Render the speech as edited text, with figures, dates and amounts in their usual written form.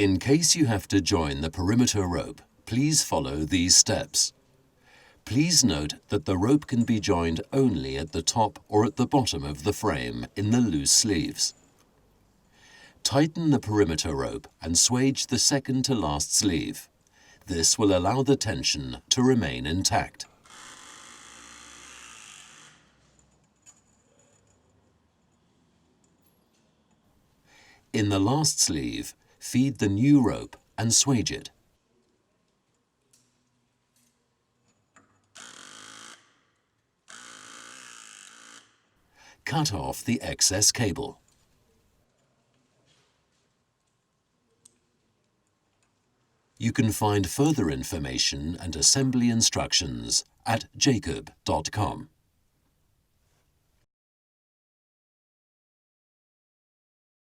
In case you have to join the perimeter rope, please follow these steps. Please note that the rope can be joined only at the top or at the bottom of the frame in the loose sleeves. Tighten the perimeter rope and swage the second to last sleeve. This will allow the tension to remain intact. In the last sleeve, feed the new rope and swage it. Cut off the excess cable. You can find further information and assembly instructions at jacob.com.